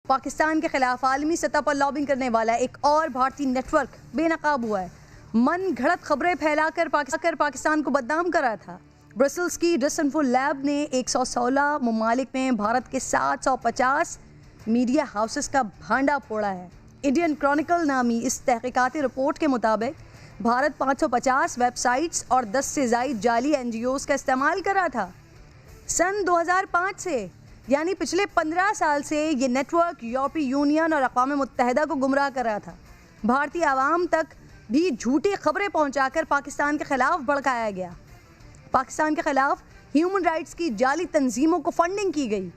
پاکستان کے خلاف عالمی سطح پر لابنگ کرنے والا ایک اور بھارتی نیٹ ورک بے نقاب ہوا ہے۔ من گھڑت خبریں پھیلا کر پاکستان کو بدنام کر رہا تھا۔ برسلز کی ڈس انفو لیب نے 116 ممالک میں بھارت کے 750 میڈیا ہاؤسز کا بھانڈا پھوڑا ہے۔ انڈین کرونیکل نامی اس تحقیقاتی رپورٹ کے مطابق بھارت 550 ویب سائٹس اور 10 سے زائد جعلی NGOs کا استعمال کر رہا تھا۔ سن 2005 سے یعنی پچھلے 15 سال سے یہ نیٹ ورک یورپی یونین اور اقوام متحدہ کو گمراہ کر رہا تھا۔ بھارتی عوام تک بھی جھوٹی خبریں پہنچا کر پاکستان کے خلاف بھڑکایا گیا۔ پاکستان کے خلاف ہیومن رائٹس کی جعلی تنظیموں کو فنڈنگ کی گئی۔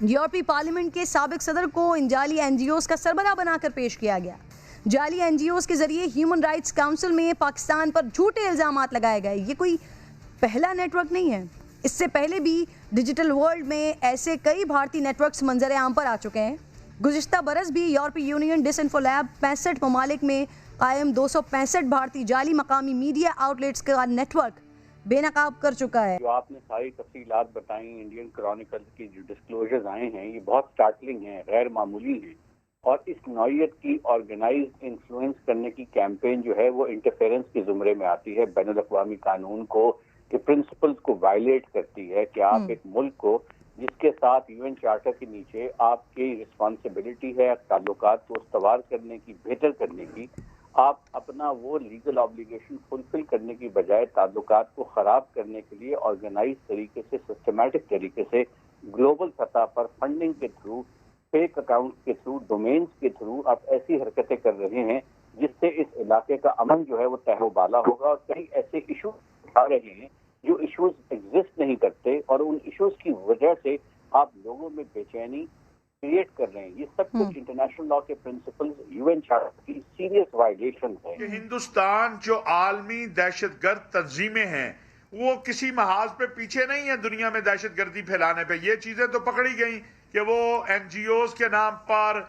یورپی پارلیمنٹ کے سابق صدر کو ان جعلی NGOs کا سربراہ بنا کر پیش کیا گیا۔ جعلی NGOs کے ذریعے ہیومن رائٹس کونسل میں پاکستان پر جھوٹے الزامات لگائے گئے۔ یہ کوئی پہلا نیٹ ورک نہیں ہے، اس سے پہلے بھی ڈیجیٹل ورلڈ میں ایسے کئی بھارتی نیٹ ورکس منظر عام پر آ چکے ہیں۔ گزشتہ برس بھی یورپی یونین ڈس انفو لیب 65 ممالک میں قائم 265 بھارتی جعلی مقامی میڈیا آؤٹلیٹس کا نیٹ ورک بے نقاب کر چکا ہے۔ جو آپ نے ساری تفصیلات بتائیں، انڈین کرونیکل کی جو ڈسکلوجرز آئے ہیں یہ بہت سٹارٹلنگ ہیں، غیر معمولی ہیں، اور اس نوعیت کی آرگنائزڈ انفلوئنس کرنے کی کیمپین جو ہے وہ انٹرفیرنس کے زمرے میں آتی ہے، بین الاقوامی قانون کو کہ پرنسپلز کو وائلیٹ کرتی ہے کہ آپ ایک ملک کو جس کے ساتھ UN چارٹر کے نیچے آپ کی رسپانسبلٹی ہے تعلقات کو استوار کرنے کی، بہتر کرنے کی، آپ اپنا وہ لیگل آبلیگیشن فلفل کرنے کی بجائے تعلقات کو خراب کرنے کے لیے آرگنائز طریقے سے، سسٹمیٹک طریقے سے گلوبل سطح پر فنڈنگ کے تھرو، فیک اکاؤنٹ کے تھرو، ڈومینز کے تھرو آپ ایسی حرکتیں کر رہے ہیں جس سے اس علاقے کا امن جو ہے وہ تہہ و بالا ہوگا، اور کئی ایسے ایشو آ رہے ہیں جو ایشوز ایگزسٹ نہیں کرتے، اور ان ایشوز کی وجہ سے آپ لوگوں میں بے چینی کریٹ کر رہے ہیں۔ یہ سب کچھ انٹرنیشنل لا کے پرنسپلز، UN چارٹر کی سیریس وائلیشن ہے۔ کہ ہندوستان جو عالمی دہشت گرد تنظیمیں ہیں وہ کسی محاذ پہ پیچھے نہیں ہے دنیا میں دہشت گردی پھیلانے پہ۔ یہ چیزیں تو پکڑی گئیں کہ وہ NGOs کے نام پر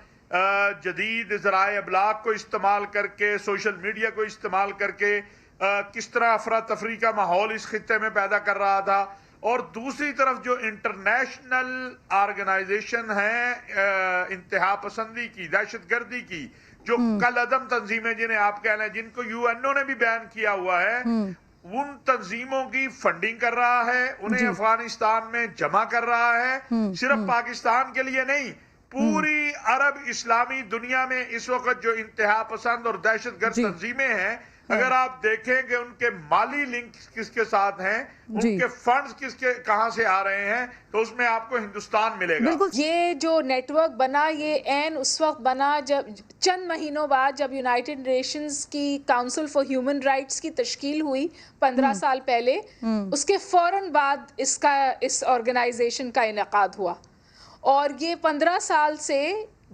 جدید ذرائع ابلاغ کو استعمال کر کے، سوشل میڈیا کو استعمال کر کے کس طرح افراتفری کا ماحول اس خطے میں پیدا کر رہا تھا، اور دوسری طرف جو انٹرنیشنل آرگنائزیشن ہیں انتہا پسندی کی، دہشت گردی کی، جو کل عدم تنظیمیں جنہیں آپ کہہ لیں، جن کو UNO نے بھی بین کیا ہوا ہے، ان تنظیموں کی فنڈنگ کر رہا ہے، انہیں افغانستان میں جمع کر رہا ہے، صرف پاکستان کے لیے نہیں، پوری عرب اسلامی دنیا میں اس وقت جو انتہا پسند اور دہشت گرد تنظیمیں ہیں، اگر آپ دیکھیں کہ ان کے مالی لنک کس کے ساتھ ہیں، ان کے فنڈز کہاں سے آ رہے ہیں، تو اس میں آپ کو ہندوستان ملے گا۔ یہ جو نیٹ ورک بنا یہ عین اس وقت بنا جب چند مہینوں بعد جب یونائٹڈ نیشنز کی کاؤنسل فار ہیومن رائٹس کی تشکیل ہوئی 15 سال پہلے، اس کے فوراً بعد اس آرگنائزیشن کا انعقاد ہوا، اور یہ 15 سال سے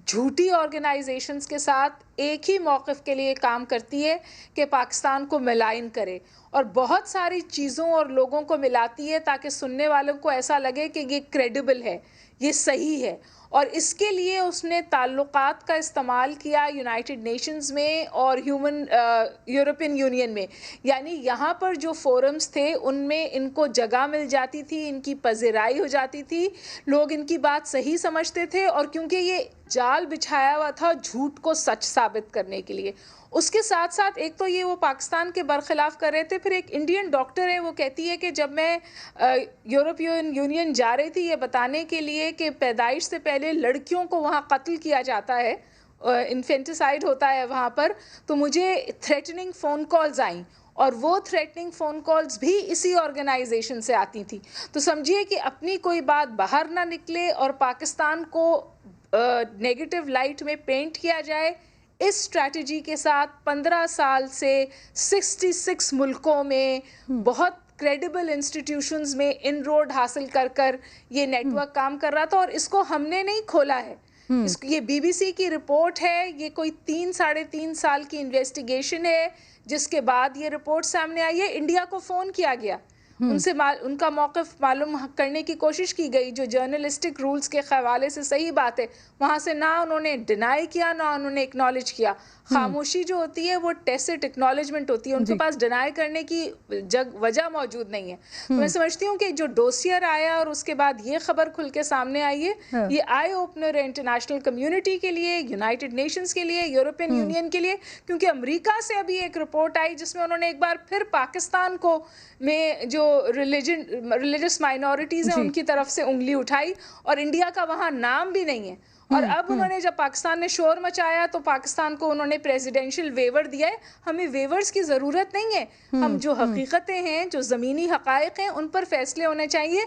جھوٹی آرگنائزیشنز کے ساتھ ایک ہی موقف کے لیے کام کرتی ہے کہ پاکستان کو ملائن کرے، اور بہت ساری چیزوں اور لوگوں کو ملاتی ہے تاکہ سننے والوں کو ایسا لگے کہ یہ کریڈیبل ہے، یہ صحیح ہے، اور اس کے لیے اس نے تعلقات کا استعمال کیا یونائٹڈ نیشنز میں اور یورپین یونین میں، یعنی یہاں پر جو فورمز تھے ان میں ان کو جگہ مل جاتی تھی، ان کی پذیرائی ہو جاتی تھی، لوگ ان کی بات صحیح سمجھتے تھے، اور کیونکہ یہ جال بچھایا ہوا تھا جھوٹ کو سچ ثابت کرنے کے لیے۔ اس کے ساتھ ساتھ ایک تو یہ وہ پاکستان کے برخلاف کر رہے تھے، پھر ایک انڈین ڈاکٹر ہے وہ کہتی ہے کہ جب میں یورپین یونین جا رہی تھی یہ بتانے کے لیے کہ پیدائش سے پہلے لڑکیوں کو وہاں قتل کیا جاتا ہے، انفینٹیسائیڈ ہوتا ہے وہاں پر، تو مجھے تھریٹننگ فون کالز آئیں، اور وہ تھریٹننگ فون کالز بھی اسی آرگنائزیشن سے آتی تھی۔ تو سمجھیے کہ اپنی کوئی بات باہر نہ نکلے اور پاکستان کو نیگیٹو لائٹ میں پینٹ کیا جائے، اس اسٹریٹجی کے ساتھ 15 سال سے 66 ملکوں میں بہت کریڈیبل انسٹیٹیوشنز میں ان روڈ حاصل کر یہ نیٹ ورک کام کر رہا تھا، اور اس کو ہم نے نہیں کھولا ہے، یہ BBC کی رپورٹ ہے، یہ کوئی 3-3.5 سال کی انویسٹیگیشن ہے جس کے بعد یہ رپورٹ سامنے آئی ہے۔ انڈیا کو فون کیا گیا، ان سے ان کا موقف معلوم کرنے کی کوشش کی گئی. جو جرنلسٹک رولز کے حوالے سے صحیح بات ہے, وہاں سے نہ انہوں نے ڈینائی کیا نہ انہوں نے اکنالج کیا. خاموشی جو ہوتی ہے وہ ٹیسٹ اکنالجمنٹ ہوتی ہے, ان کے پاس ڈینائی کرنے کی وجہ موجود نہیں ہے. میں سمجھتی ہوں کہ جو ڈوسیئر آیا اور اس کے بعد یہ خبر کھل کے سامنے آئی ہے, یہ آئی اوپنر ہے انٹرنیشنل کمیونٹی کے لیے, یونائٹڈ نیشنز کے لیے, یورپین یونین کے لیے, کیونکہ امریکہ سے ابھی ایک رپورٹ آئی جس میں انہوں نے ایک بار پھر پاکستان کو میں جو ریلیجس مائنورٹیز ہیں ان کی طرف سے انگلی اٹھائی, اور انڈیا کا وہاں نام بھی نہیں ہے. اور اب انہوں نے جب پاکستان نے شور مچایا تو پاکستان کو انہوں نے پریزیڈینشل ویور دیا ہے. ہمیں ویورز کی ضرورت نہیں ہے, ہم جو حقیقتیں ہیں, جو زمینی حقائق ہیں, ان پر فیصلے ہونے چاہیے.